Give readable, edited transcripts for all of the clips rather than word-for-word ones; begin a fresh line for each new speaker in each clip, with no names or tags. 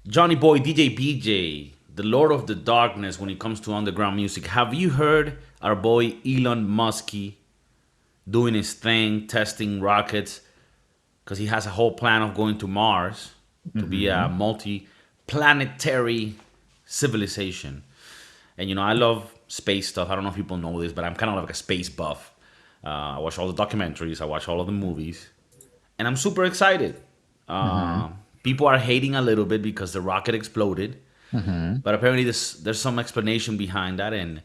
Johnny Boy, DJ BJ, the Lord of the Darkness when it comes to underground music. Have you heard our boy Elon Musk doing his thing, testing rockets? Because he has a whole plan of going to Mars to be a
Hmm.
multi-planetary civilization. And I love space stuff. I don't know if people know this, but I'm kind of like a space buff. I watch all the documentaries, I watch all of the movies, and I'm super excited.
Hmm.
People are hating a little bit because the rocket exploded,
Hmm.
but apparently there's some explanation behind that, and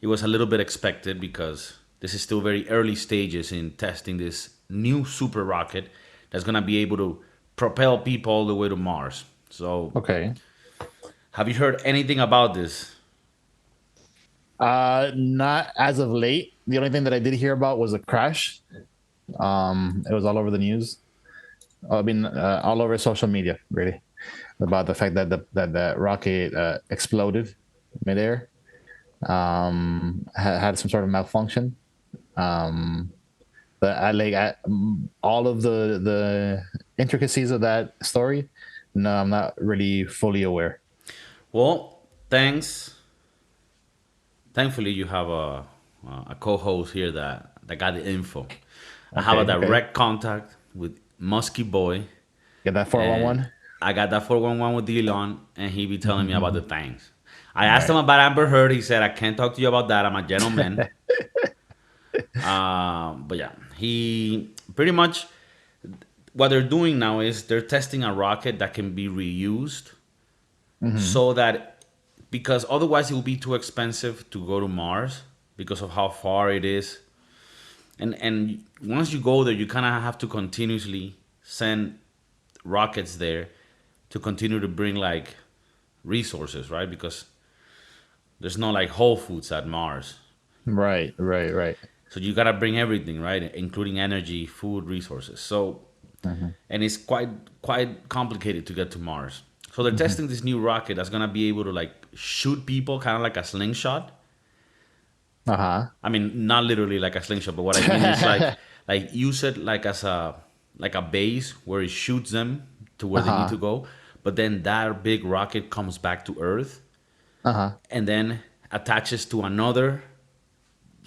it was a little bit expected because this is still very early stages in testing this new super rocket that's gonna be able to propel people all the way to Mars. So,
Okay.
have you heard anything about this?
Not as of late. The only thing that I did hear about was a crash. It was all over the news. I mean, all over social media, really, about the fact that the rocket exploded midair. Had some sort of malfunction. Um, but all of the intricacies of that story. No, I'm not really fully aware.
Well, thankfully you have a co-host here that got the info. I have a
Okay. Okay.
direct contact with Musky Boy,
Get that
and
411.
I got that 411 with Elon, and he be telling me about the things. I asked him
Right.
about Amber Heard. He said I can't talk to you about that. I'm a gentleman. But yeah, he pretty much what they're doing now is they're testing a rocket that can be reused,
Hmm.
so that because otherwise it will be too expensive to go to Mars because of how far it is. And once you go there, you kind of have to continuously send rockets there to continue to bring like resources, right? Because there's no like Whole Foods at Mars.
Right. Right. Right.
So you gotta bring everything, right? Including energy, food, resources. So
Hmm.
and it's quite complicated to get to Mars. So they're
Hmm.
testing this new rocket that's gonna be able to like shoot people kind of like a slingshot.
Uh
I mean, not literally like a slingshot, but what I mean is
huh.
like use it like as a base where it shoots them to
Uh
where they need
huh.
to go. But then that big rocket comes back to Earth
Uh huh.
and then attaches to another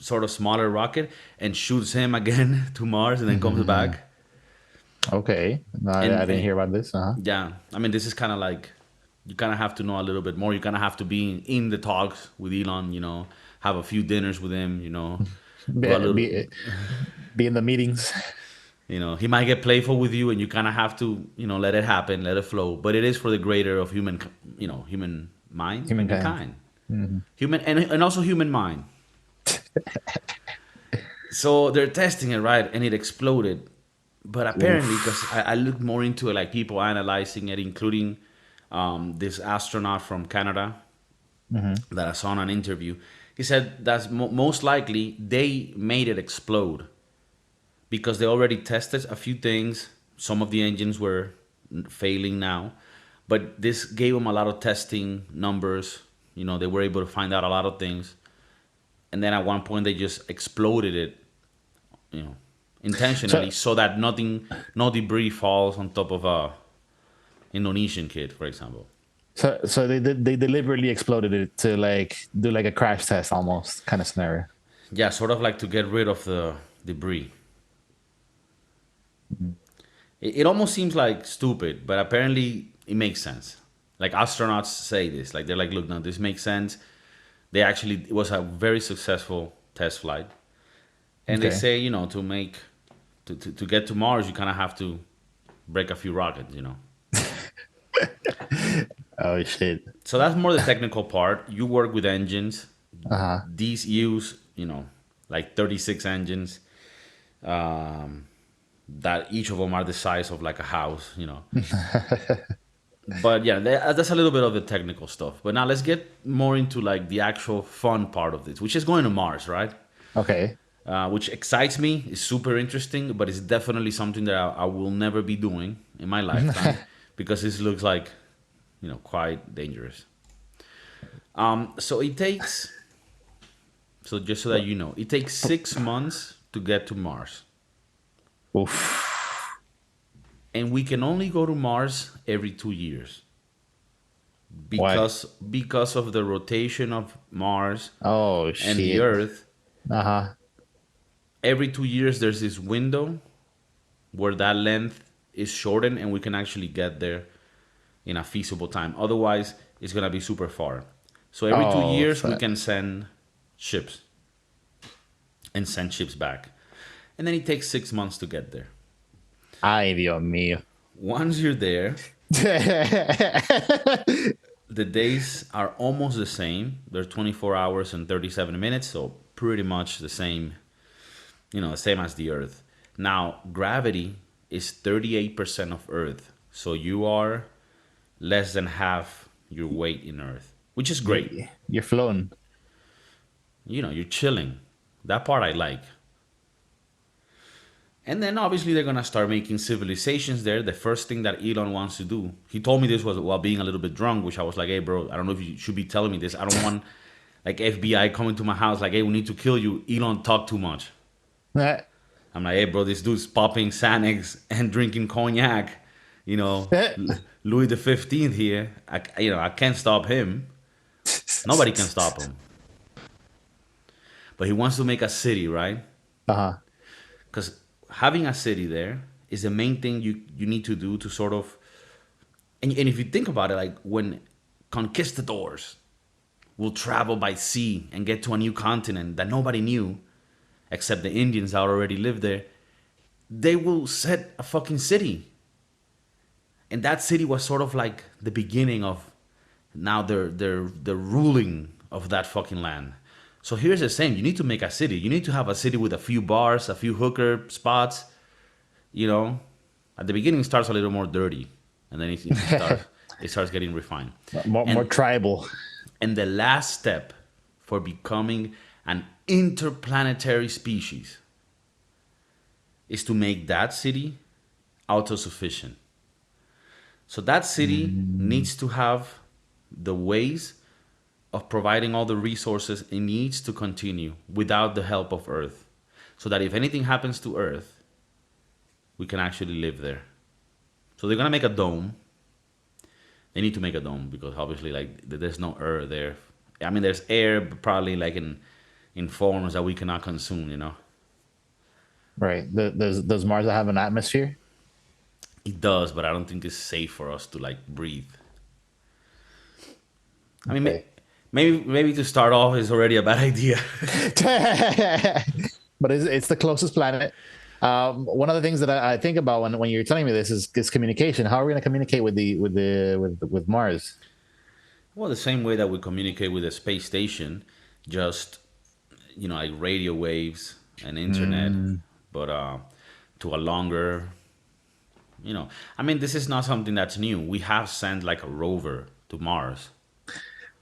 sort of smaller rocket and shoots him again to Mars and then comes
Hmm.
back.
Okay. No, I didn't
And
hear about this. Uh huh.
yeah, I mean, this is kind of like you kind of have to know a little bit more. You kind of have to be in the talks with Elon. Have a few dinners with him. Do a
Be,
little.
be be in the meetings.
He might get playful with you, and you kind of have to let it happen, let it flow. But it is for the greater of human mind,
Humankind.
humankind,
Hmm.
and also human mind. So they're testing it, right, and it exploded. But apparently, because
Oof.
I looked more into it, like people analyzing it, including this astronaut from Canada
Hmm.
that I saw in an interview. He said that's most likely they made it explode because they already tested a few things. Some of the engines were failing now, but this gave them a lot of testing numbers. They were able to find out a lot of things, and then at one point they just exploded it, you know, intentionally,
So
so that no debris falls on top of a Indonesian kid, for example.
so they deliberately exploded it to like do like a crash test almost kind of scenario.
Yeah, sort of like to get rid of the debris. It almost seems like stupid, but apparently it makes sense. Like astronauts say this, like they're like, look, no, this makes sense. It was a very successful test flight, and they
Okay.
say, to get to Mars, you kind of have to break a few rockets.
Oh shit.
So that's more the technical part. You work with engines.
Uh
These use, like 36 engines. That each of them are the size of like a house.
huh.
But yeah, that's a little bit of the technical stuff. But now let's get more into like the actual fun part of this, which is going to Mars, right?
Okay.
Which excites me. Is super interesting, but it's definitely something that I will never be doing in my lifetime because this looks like quite dangerous. So it takes so just so that you know, it takes 6 months to get to Mars,
Oof.
and we can only go to Mars every 2 years.
Why?
Because of the rotation of Mars
Oh
and the
shit.
Earth.
Uh-huh.
Every 2 years, there's this window where that length is shortened, and we can actually get there in a feasible time. Otherwise, it's gonna be super far. So every two
Oh
years, we
fuck.
can send ships and send ships back, and then it takes 6 months to get there.
Ay, Dios mío.
Once you're there, the days are almost the same. They're 24 hours and 37 minutes, so pretty much the same, the same as the Earth. Now, gravity is 38% of Earth, so you are less than half your weight in Earth, which is great.
You're floating.
You're chilling. That part I like. And then obviously they're gonna start making civilizations there. The first thing that Elon wants to do, he told me this was while being a little bit drunk, which I was like, hey bro, I don't know if you should be telling me this. I don't want like FBI coming to my house like, hey, we need to kill you. Elon talk too much.
Eh,
I'm like, hey bro, this dude's popping Xanax and drinking cognac.
eh.
Louis the 15th here. I can't stop him. Nobody can stop him. But he wants to make a city, right?
Uh-huh.
Because having a city there is the main thing you need to do to sort of, and if you think about it, like when conquistadors will travel by sea and get to a new continent that nobody knew except the Indians that already lived there, they will set a fucking city, and that city was sort of like the beginning of now they're ruling of that fucking land. So here's the same: you need to make a city. You need to have a city with a few bars, a few hooker spots. You know, at the beginning it starts a little more dirty, and then it starts getting refined.
More
And
tribal.
and the last step for becoming an interplanetary species is to make that city autosufficient. So that city needs to have the ways of providing all the resources it needs to continue without the help of Earth. So that if anything happens to Earth, we can actually live there. So they're gonna make a dome. They need to make a dome because obviously, like, there's no air there. I mean, there's air, but probably like in forms that we cannot consume.
Right. Does Mars have an atmosphere?
It does, but I don't think it's safe for us to like breathe. I mean,
Okay.
maybe to start off is already a bad idea.
But it's the closest planet. One of the things that I think about when you're telling me this is communication. How are we going to communicate with Mars?
Well, the same way that we communicate with the space station, just like radio waves and internet, but to a longer. I mean, this is not something that's new. We have sent like a rover to Mars.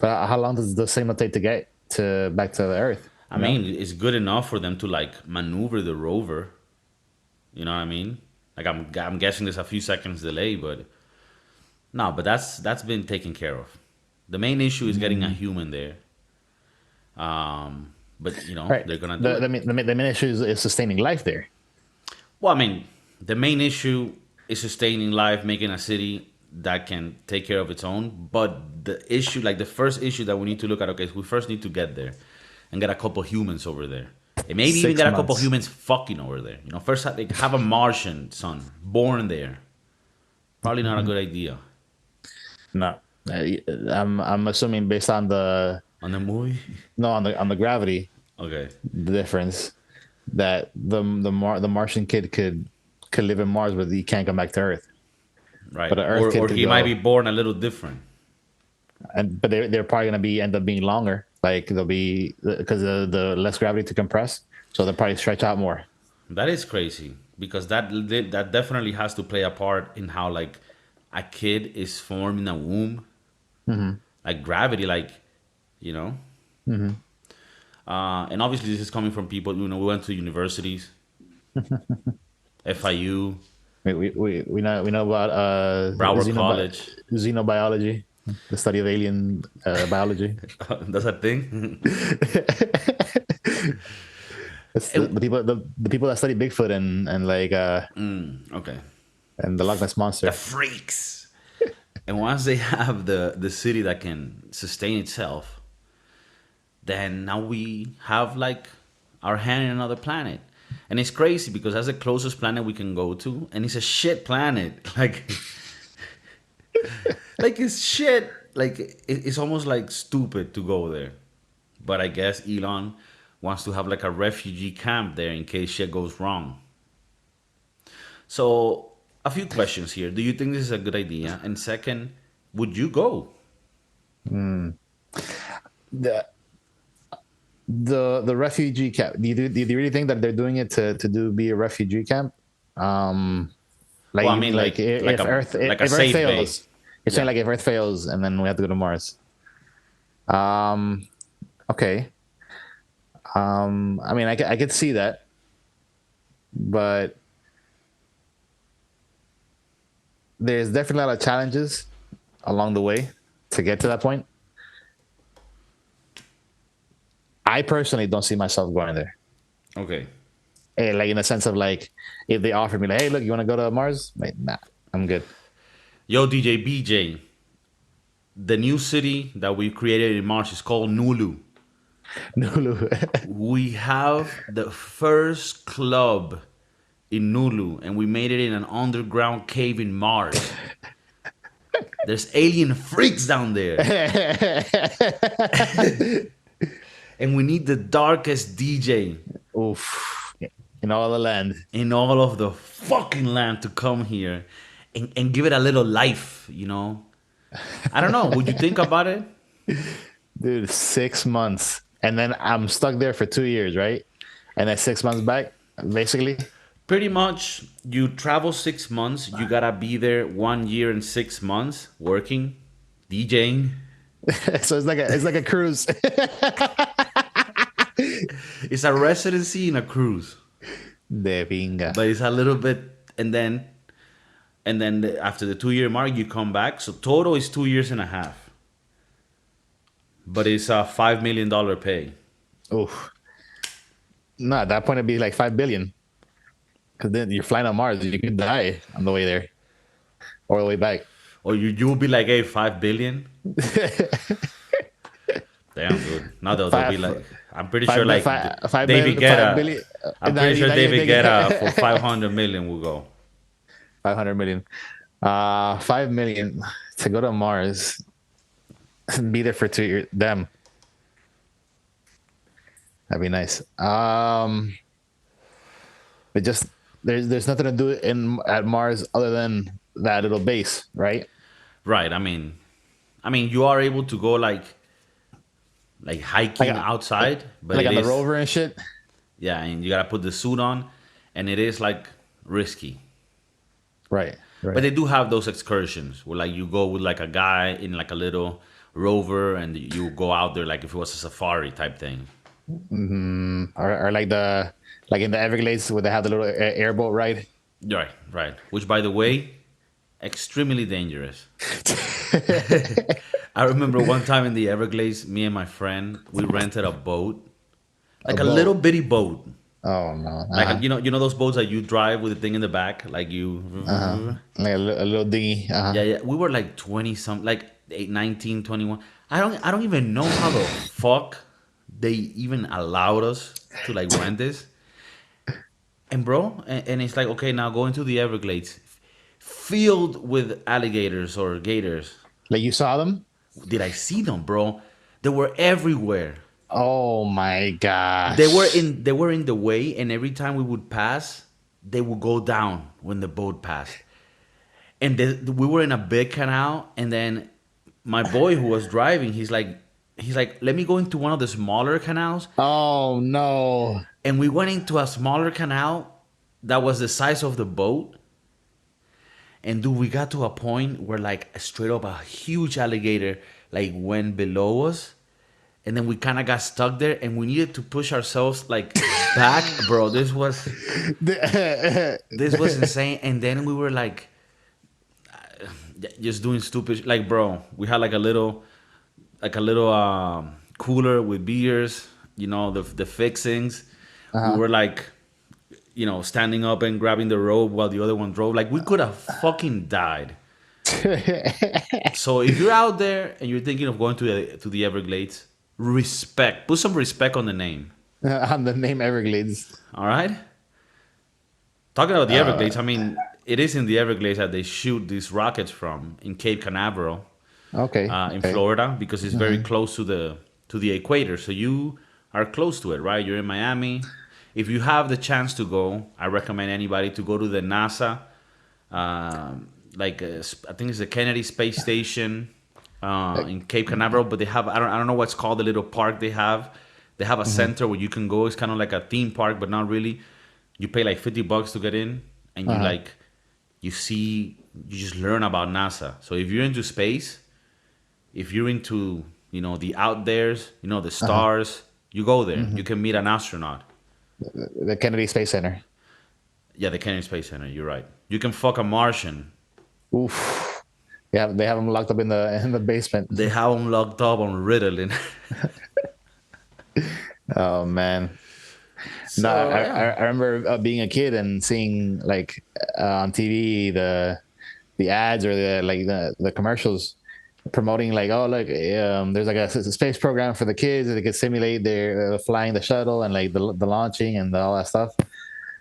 But how long does the signal take to get to back to the Earth?
I mean, it's good enough for them to like maneuver the rover. You know what I mean? Like I'm guessing there's a few seconds delay, but no, but that's been taken care of. The main issue is getting a human there. But
Right.
they're gonna do it.
The main issue is sustaining life there.
Well, I mean, the main issue is sustaining life, making a city that can take care of its own. But the issue, like the first issue that we need to look at, okay, is we first need to get there and get a couple humans over there. And maybe even
6
get a couple
months.
humans fucking over there. First like, have a Martian son born there. Probably not a good idea.
No, I'm assuming based on the
On the movie?
no on the gravity
Okay.
the difference that the Martian kid could live in Mars, but he can't come back to Earth.
Right.
But the Earth kid
Or
could
he might
go,
be born a little different.
but they're probably gonna end up being longer. Like they'll be because of the less gravity to compress, so they'll probably stretch out more.
That is crazy because that definitely has to play a part in how like a kid is formed in a womb. Like gravity, like you know. And obviously, this is coming from people. We went to universities, FIU,
We know about
Broward College.
xenobiology, the study of alien biology.
That's a thing.
It's the people that study Bigfoot and like
Okay.
and the Loch Ness monster.
The freaks. And once they have the city that can sustain itself, then now we have like our hand in another planet. And it's crazy because that's the closest planet we can go to, and it's a shit planet. Like it's shit. Like it's almost like stupid to go there. But I guess Elon wants to have like a refugee camp there in case shit goes wrong. So a few questions here. Do you think this is a good idea? And second, would you go?
The the refugee camp. Do you really think that they're doing it to be a refugee camp? Like
Well, I
you
mean,
mean like
like
if
a
Earth
like a
if Earth
safe
fails,
base.
you're saying
Yeah.
like if Earth fails and then we have to go to Mars. Um, okay. I mean, I could see that, but there's definitely a lot of challenges along the way to get to that point. I personally don't see myself going there.
Okay.
Like in a sense of like, if they offered me like, hey, look, you want to go to Mars? Like, nah, I'm good.
Yo, DJ BJ, the new city that we created in March is called Nulu.
Nulu.
We have the first club in Nulu, and we made it in an underground cave in Mars. There's alien freaks down there, and we need the darkest DJ
Oof. In all the land.
in all of the fucking land to come here and give it a little life, you know? I don't know. Would you think about it?
Dude, 6 months. And then I'm stuck there for 2 years, right? And then 6 months back, basically.
Pretty much, you travel 6 months. You gotta be there 1 year and 6 months working, DJing.
So it's like a cruise.
It's a residency in a cruise,
De pinga.
but it's a little bit, and then after the 2 year mark, you come back. So total is 2 years and a half. But it's a $5 million pay.
Oof. No, at that point it'd be like 5 billion. Because then you're flying on Mars, you could die on the way there or the way back.
Or you will be like, hey, 5 billion. Damn, dude. Now they'll be like, I'm pretty sure like David Guetta. I'm pretty sure David Guetta for 500 million will go.
500 million. 5 million to go to Mars and be there for 2 years. Damn. That'd be nice. But just there's nothing to do at Mars other than that little base, right?
Right. I mean, you are able to go like hiking
Like,
outside, but
like
it
on the
is
rover and shit.
yeah, and you gotta put the suit on, and it is like risky.
Right. Right.
But they do have those excursions where like you go with like a guy in like a little rover, and you go out there like if it was a safari type thing.
or like in the Everglades where they have the little airboat ride.
Right, right. Which, by the way, extremely dangerous. I remember one time in the Everglades, me and my friend, we rented a boat, like a
boat?
little bitty boat,
Oh no.
like you know those boats that you drive with the thing in the back, like you.
Like a little dinghy.
Yeah, yeah. We were like 20 some, like 8, 19, 21. I don't even know how the fuck they even allowed us to like rent this. And bro, and it's like, okay, now go into the Everglades, filled with alligators or gators.
Like you saw them?
Did I see them, bro? They were everywhere.
Oh my gosh.
They were in the way, and every time we would pass, they would go down when the boat passed. And we were in a big canal, and then my boy who was driving, he's like, let me go into one of the smaller canals.
Oh no.
And we went into a smaller canal that was the size of the boat. And dude, we got to a point where like straight up a huge alligator like went below us. And then we kind of got stuck there, and we needed to push ourselves like back, bro. This was insane. And then we were like just doing stupid, like, bro. We had like a little cooler with beers, the fixings. We were like, standing up and grabbing the rope while the other one drove. Like we could have fucking died. So if you're out there and you're thinking of going to the Everglades, put some respect on the name.
On the name Everglades.
All right. Talking about the
Uh,
Everglades, I mean, it is in the Everglades that they shoot these rockets from in Cape Canaveral,
okay.
in
Okay.
Florida, because it's very
Hmm.
close to the equator. So you are close to it, right? You're in Miami. If you have the chance to go, I recommend anybody to go to the NASA, I think it's the Kennedy Space Station in Cape Canaveral. But they have I don't know what's called the little park they have. They have a
Hmm.
center where you can go. It's kind of like a theme park, but not really. You pay like $50 to get in, and
Uh-huh.
you see, you just learn about NASA. So if you're into space, if you're into the out there's, the
Uh-huh.
stars, you go there.
Hmm.
You can meet an astronaut.
The Kennedy Space Center.
Yeah, the Kennedy Space Center. You're right. You can fuck a Martian.
Oof. Yeah, they have them locked up in the basement.
They have them locked up on Ritalin.
Oh man. No,
So yeah.
I remember being a kid and seeing like on TV the ads or the commercials promoting like, oh look, there's like a space program for the kids. They could simulate their flying the shuttle and like the launching and all that stuff.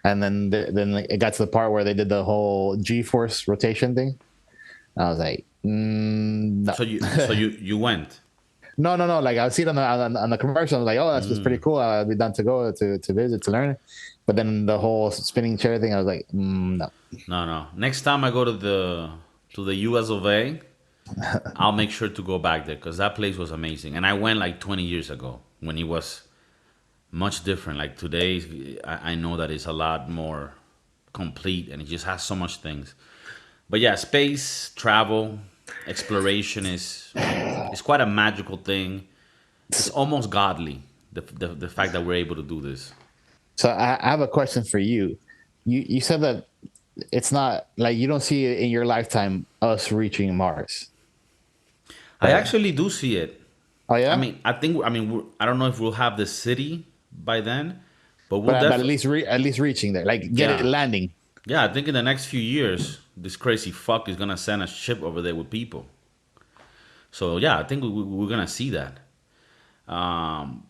And then it got to the part where they did the whole G-force rotation thing. I was like, no.
So you went.
No. Like I see it on the commercial. I was like, oh, that's pretty cool. I'd be done to go to visit to learn. But then the whole spinning chair thing, I was like, no.
No, no. Next time I go to the US of A, I'll make sure to go back there because that place was amazing. And I went like 20 years ago when it was much different. Like today, I know that it's a lot more complete and it just has so much things. But yeah, space travel, exploration is quite a magical thing. It's almost godly. The fact that we're able to do this.
So I have a question for you. You said that it's not like you don't see it in your lifetime us reaching Mars,
I
right?
actually do see it.
Oh
I
yeah,
mean, I don't know if we'll have the city by then, but we'll
but
definitely.
at least reaching there, like get it
Yeah,
landing.
yeah. I think in the next few years, this crazy fuck is gonna send a ship over there with people. So yeah, I think we're gonna see that. Um,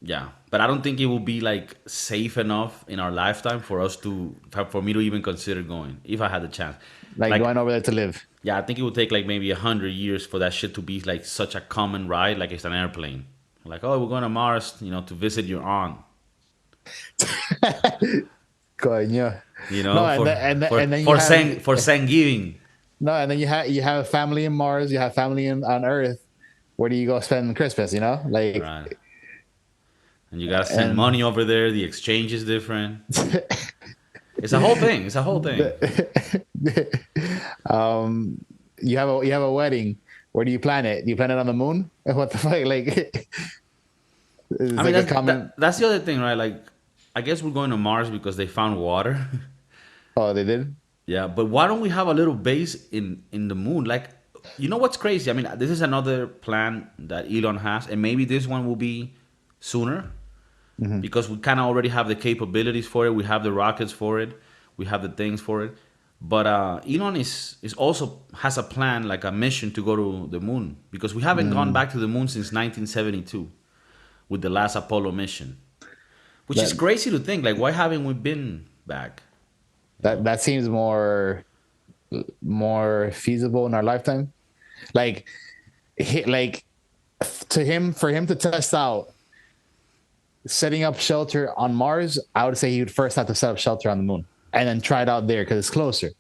yeah, but I don't think it will be like safe enough in our lifetime for us for me to even consider going if I had the chance.
Like
Like,
going over there to live.
yeah, I think it would take like maybe 100 years for that shit to be like such a common ride, like it's an airplane. Like, oh, we're going to Mars, to visit your aunt,
Coño. No,
for
and then you have
for Thanksgiving.
no, and then you have family in Mars, you have family on Earth. Where do you go spend Christmas? Like
Right. And you gotta send
and
money over there. The exchange is different. It's a whole thing. It's a whole thing.
you have a wedding. Where do you plan it? Do you plan it on the moon? What the fuck? Like
I
it's
mean,
like a common.
that's the other thing, right? Like, I guess we're going to Mars because they found water.
Oh, they did.
Yeah, but why don't we have a little base in the moon? Like, you know what's crazy? I mean, this is another plan that Elon has, and maybe this one will be sooner
Hmm.
because we kind of already have the capabilities for it. We have the rockets for it. We have the things for it. But Elon is also has a plan, like a mission to go to the moon because we haven't gone
Mm.
back to the moon since 1972 with the last Apollo mission, which is
That
crazy to think. Like, why haven't we been back?
that seems more feasible in our lifetime. Like like to him for him to test out setting up shelter on Mars, I would say he would first have to set up shelter on the moon and then try it out there because it's closer.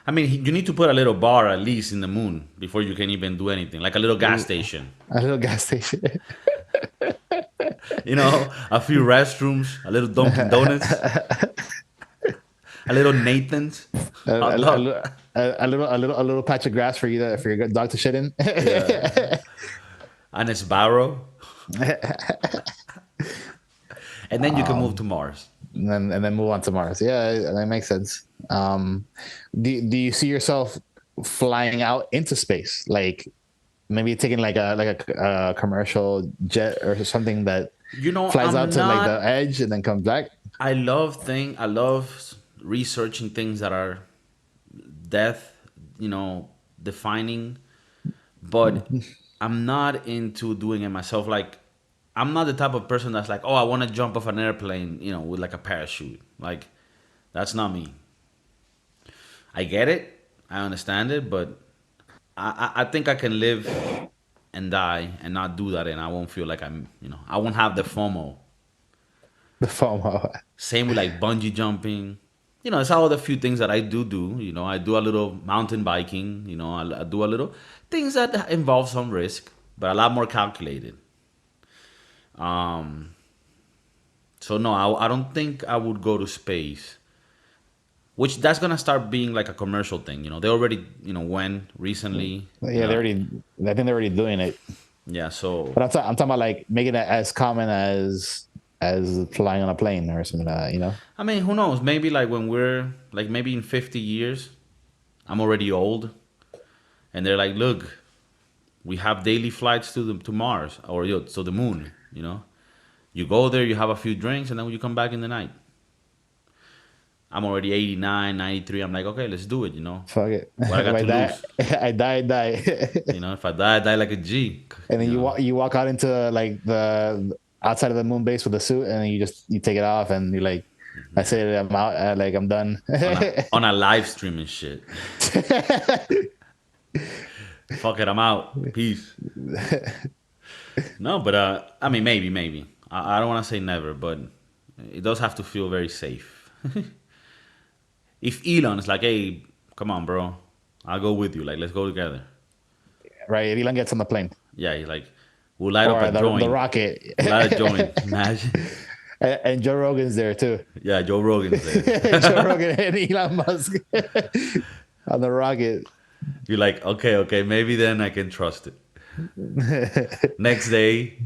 I mean, you need to put a little bar at least in the moon before you can even do anything, like a little gas station.
A little gas station.
A few restrooms, a little Dunkin' Donuts, a little Nathan's
a,
hot
a,
dog.
a little patch of grass for for your dog to shit in.
Yeah, and a Sbarro, and then you can move to Mars.
And then move on to Mars. Yeah, that makes sense. Do you see yourself flying out into space, like maybe taking a commercial jet or something that flies out
I'm
to like the
not.
edge and then comes back?
I love researching things that are death, defining, but I'm not into doing it myself. Like, I'm not the type of person that's like, oh, I want to jump off an airplane, with like a parachute. Like, that's not me. I get it, I understand it, but I think I can live and die and not do that, and I won't feel like I won't have the FOMO.
The FOMO.
Same with like bungee jumping. It's all the few things that I do. I do a little mountain biking. I do a little things that involve some risk, but a lot more calculated. Um, so no, I don't think I would go to space. Which that's gonna start being like a commercial thing. They already went recently.
Yeah, I think they're already doing it.
Yeah, so
But I'm talking about like making it as common as flying on a plane or something like that.
I mean, who knows? Maybe like when we're like maybe in 50 years, I'm already old, and they're like, look, we have daily flights to Mars or to the moon. You go there, you have a few drinks, and then you come back in the night. I'm already 89, 93. I'm like, okay, let's do it.
Fuck it.
What I got to lose?
I die.
If I die, I die like a G.
And then you walk out into like the outside of the moon base with a suit, and then you take it off, and you're like, I say I'm out, like I'm done
on a live stream and shit. Fuck it, I'm out. Peace. No, but I mean, maybe. I don't want to say never, but it does have to feel very safe. If Elon is like, hey, come on, bro, I'll go with you. Like, let's go together.
Right, if Elon gets on the plane.
Yeah, he's like, we'll light up a joint.
The rocket.
We'll light a joint. Imagine.
And Joe Rogan's there too.
Yeah, Joe Rogan's there.
Joe Rogan and Elon Musk on the rocket.
You're like, okay, maybe then I can trust it. Next day,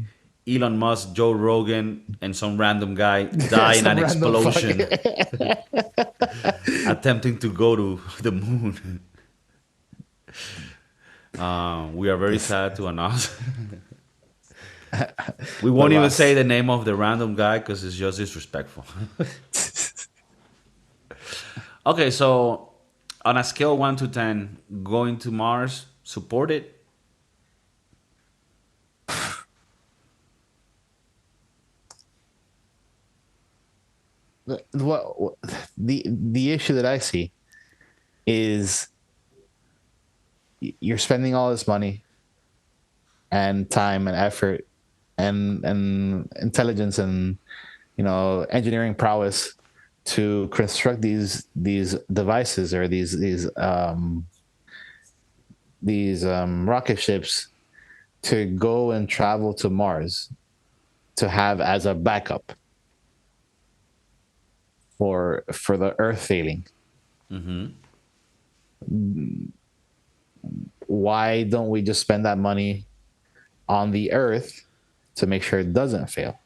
Elon Musk, Joe Rogan, and some random guy die in an explosion. Attempting to go to the moon. We are very sad to announce. We won't even say the name of the random guy because it's just disrespectful. Okay, so on a scale 1 to 10, going to Mars, support it?
What the issue that I see is you're spending all this money and time and effort and intelligence and engineering prowess to construct these devices or these rocket ships to go and travel to Mars to have as a backup for the Earth failing.
Mm-hmm.
Why don't we just spend that money on the Earth to make sure it doesn't fail?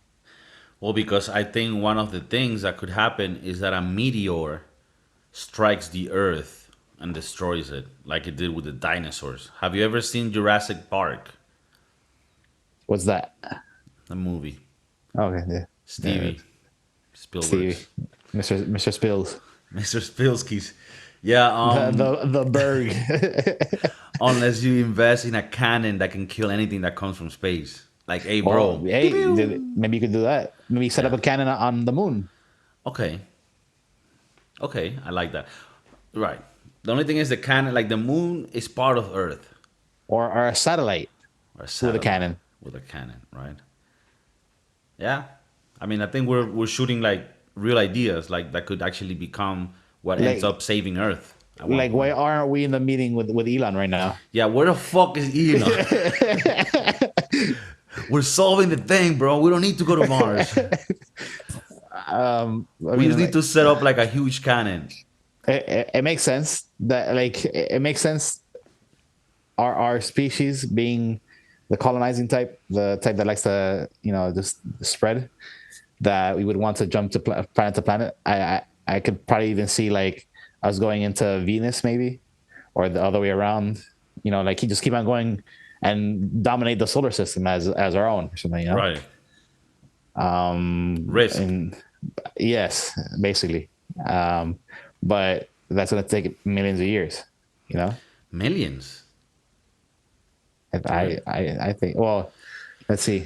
Well, because I think one of the things that could happen is that a meteor strikes the Earth and destroys it, like it did with the dinosaurs. Have you ever seen Jurassic Park?
What's that?
The movie.
Okay, yeah.
Stevie Spielberg.
Mr. Spills.
Mr. Spilskis. Yeah.
The Berg.
Unless you invest in a cannon that can kill anything that comes from space. Like, hey, bro.
Maybe you could do that. Maybe set up a cannon on the moon.
Okay, I like that. Right. The only thing is the cannon, like the moon is part of Earth.
Or a satellite. With a cannon.
With a cannon, right? Yeah. I mean, I think we're shooting like real ideas, like that could actually become what ends up saving Earth.
Like, why aren't we in the meeting with Elon right now?
Yeah, where the fuck is Elon? We're solving the thing, bro. We don't need to go to Mars. We just need to set up like a huge cannon.
It makes sense that it makes sense. Our species being the colonizing type, the type that likes to just spread, that we would want to jump to planet to planet. I could probably even see like us going into Venus maybe, or the other way around. Like just keep on going and dominate the solar system as our own or something.
Right. Risk.
Yes, basically. But that's going to take millions of years.
Millions.
I think. Well, let's see.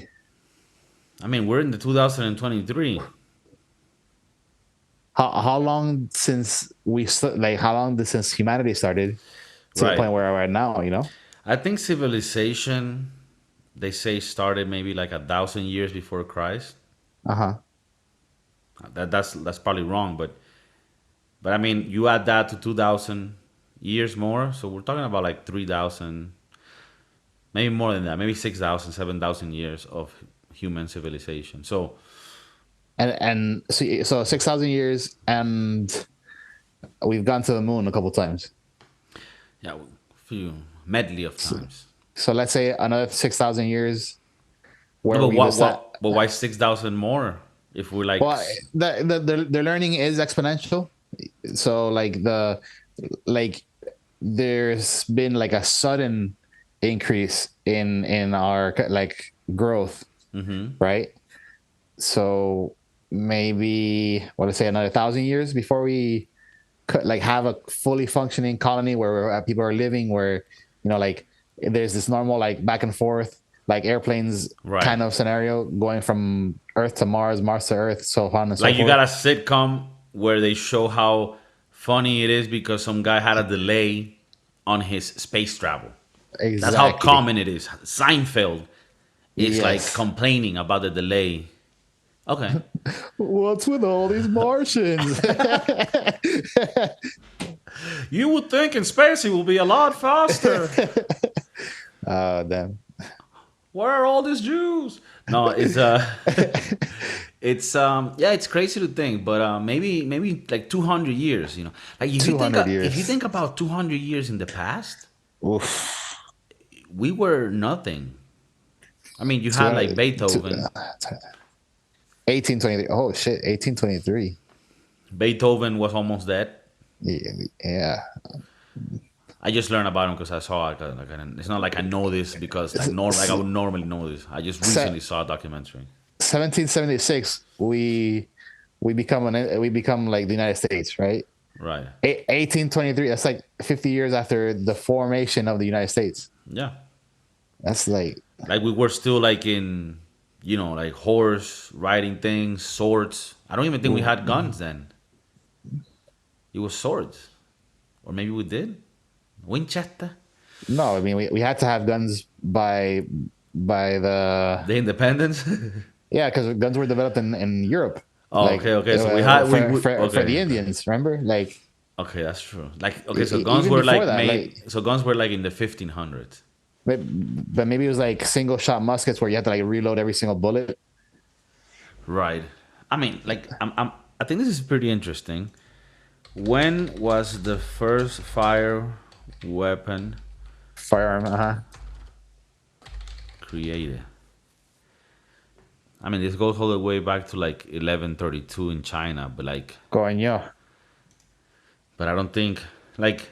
I mean, we're in the 2023.
How long since like how long since humanity started to the
Right.
point where we're at now? You know.
I think civilization, they say, started maybe like 1,000 years before Christ.
Uh huh.
That's probably wrong, but I mean, you add that to 2,000 years more, so we're talking about like 3,000, maybe more than that, maybe 6,000, 7,000 years of human civilization. So
And so 6,000 years, and we've gone to the moon a couple times.
yeah, a few medley of
So,
times.
so let's say another 6,000 years
No,
where
but
we decide.
but why 6,000 more if we're like
Well, the learning is exponential. So like there's been like a sudden increase in our like growth, right? So maybe what let's say another 1,000 years before we could like have a fully functioning colony where people are living, where like there's this normal like back and forth like airplanes
right.
kind of scenario going from Earth to Mars, Mars to Earth, so on and so
Like you
forth.
got a sitcom where they show how funny it is because some guy had a delay on his space travel. That's how
Exactly.
common it is. Seinfeld is like
Yes.
complaining about the delay. Okay.
What's with all these Martians?
You would think in space it will be a lot faster.
Damn.
Where are all these Jews? No, it's it's yeah, it's crazy to think, but maybe like 200 years, Like
Two hundred
if you
years.
think about 200 years in the past,
Oof.
we were nothing. I mean, you had like
200,
Beethoven.
1823. Oh shit, 1823.
Beethoven was almost dead.
Yeah, yeah.
I just learned about him because I saw it's not like I know this because like I would normally know this. I just
Se-
recently saw a documentary.
1776. We become like the United States, right?
Right.
1823. That's like 50 years after the formation of the United States.
Yeah.
That's like
Like we were still like in, like horse riding things, swords. I don't even think we had guns then. It was swords, or maybe we did. Winchester,
no. I mean, we had to have guns by the
the independence.
yeah, because guns were developed in Europe,
Oh,
like
okay, okay. So we had
for
okay,
the Indians. Remember, like
okay, that's true. Like okay, so guns
even
were
before
like
that,
made.
like
So guns were like in the 1500s.
but maybe it was like single shot muskets where you had to like reload every single bullet.
Right. I mean, like I think this is pretty interesting. When was the first fire weapon
Firearm,
created? I mean, this goes all the way back to like 1132 in China,
Coño.
but I don't think like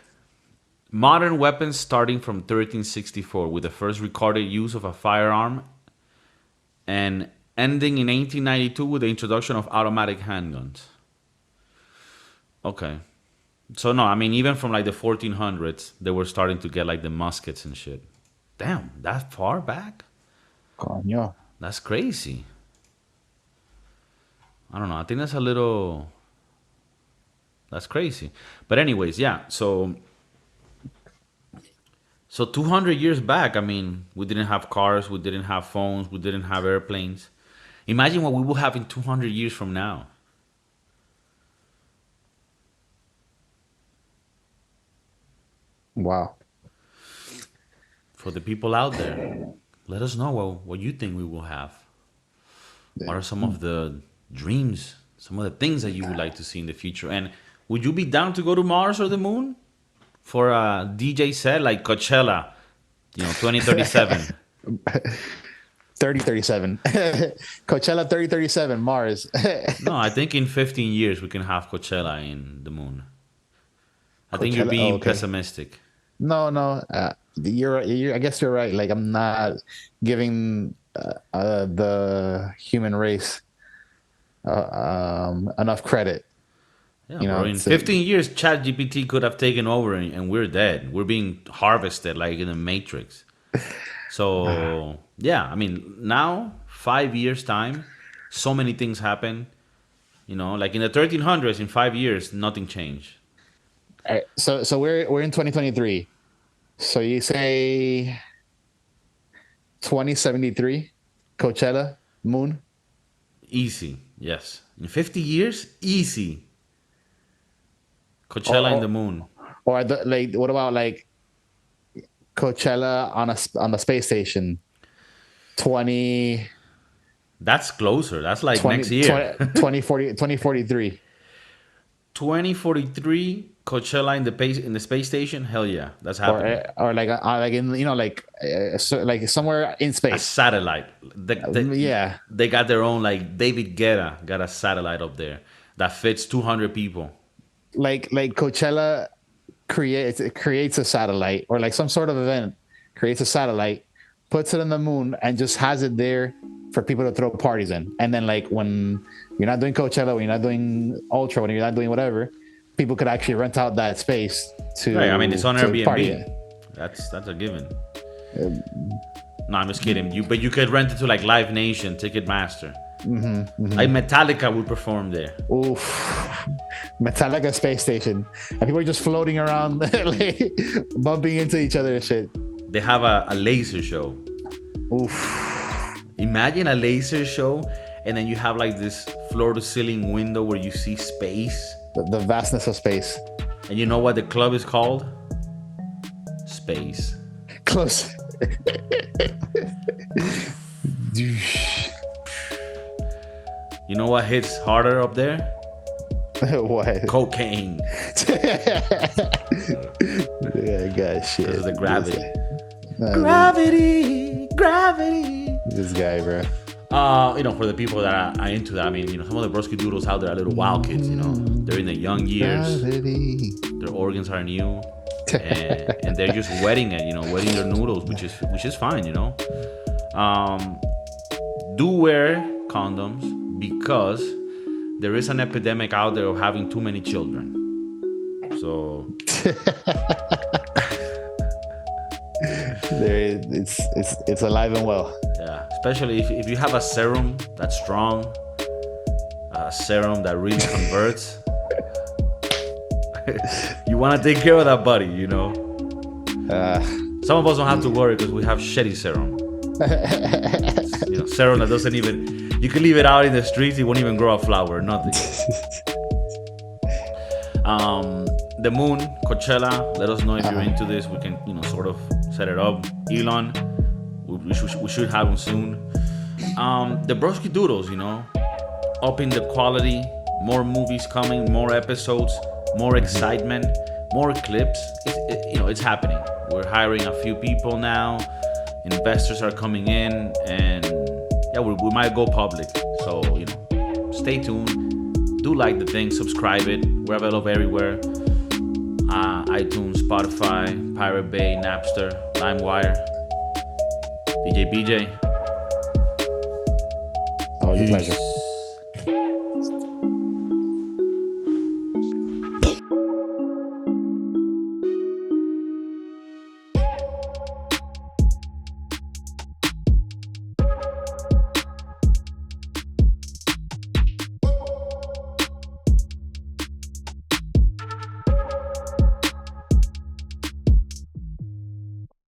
modern weapons starting from 1364 with the first recorded use of a firearm and ending in 1892 with the introduction of automatic handguns. Okay. So no, I mean even from like the 1400s they were starting to get like the muskets and shit. Damn, that far back?
Coño.
That's crazy. I don't know. I think that's a little. That's crazy. But anyways, yeah. So 200 years back, I mean, we didn't have cars, we didn't have phones, we didn't have airplanes. Imagine what we will have in 200 years from now.
Wow.
For the people out there, let us know what you think we will have. What are some of the dreams, some of the things that you would like to see in the future? And would you be down to go to Mars or the moon for a DJ set like Coachella, 2037?
3037. Coachella 3037, Mars.
No, I think in 15 years we can have Coachella in the moon. I think you're
Coachella. Oh,
being
okay.
pessimistic.
No, no. I guess you're right. Like I'm not giving the human race enough credit.
Yeah, bro. In
it's
15 years, ChatGPT could have taken over and we're dead. We're being harvested like in the Matrix. So, yeah, I mean, now, 5 years' time, so many things happen. Like in the 1300s, in 5 years, nothing changed.
so we're in 2023. So you say 2073, Coachella, Moon,
Easy, yes. In 50 years, easy.
or
Coachella in the moon.
like what about like Coachella on the space station, 20
That's closer. That's like
20
next year.
2043,
2043, Coachella in the space station. Hell yeah, that's happening.
or like in so like somewhere in
A
space.
satellite.
Yeah,
They got their own, like David Guetta got a satellite up there that fits 200 people.
like Coachella creates a satellite, or like some sort of event creates a satellite, puts it on the moon, and just has it there for people to throw parties in. And then like when you're not doing Coachella, when you're not doing Ultra, when you're not doing whatever, people could actually rent out that space to.
Right, I mean, it's on
to party.
Airbnb. That's a given. No, I'm just kidding. But you could rent it to like Live Nation, Ticketmaster. Like Metallica would perform there.
Oof. Metallica space station, and people are just floating around, like, bumping into each other and shit.
They have a laser show.
Oof.
Imagine a laser show, and then you have like this floor to ceiling window where you see space.
The vastness of space.
And you know what the club is called? Space.
Close.
You know what hits harder up there?
What?
Cocaine.
Yeah, God, shit.
Because of the gravity.
Gravity.
Gravity.
This guy, bro.
For the people that are into that, I mean, some of the Broski Doodles out there are little wild kids, they're in their young years.
Gravity.
Their organs are new. And they're just wetting it, wetting their noodles, which is fine, Do wear condoms because there is an epidemic out there of having too many children. So
it's alive and well.
yeah, especially if you have a serum that's strong, a serum that really converts. You want to take care of that buddy, Some of us don't have to worry because we have shitty serum. Serum that doesn't even. You can leave it out in the streets; it won't even grow a flower, nothing. The moon, Coachella. Let us know if you're into this. We can, sort of set it up. Elon, we should have him soon. The Broski Doodles, upping the quality. More movies coming, more episodes. More excitement, more clips. It's happening. We're hiring a few people now. Investors are coming in, and yeah, we might go public. So stay tuned. Do like the thing, subscribe it. We're available everywhere: iTunes, Spotify, Pirate Bay, Napster, LimeWire. DJ BJ.
Always a pleasure.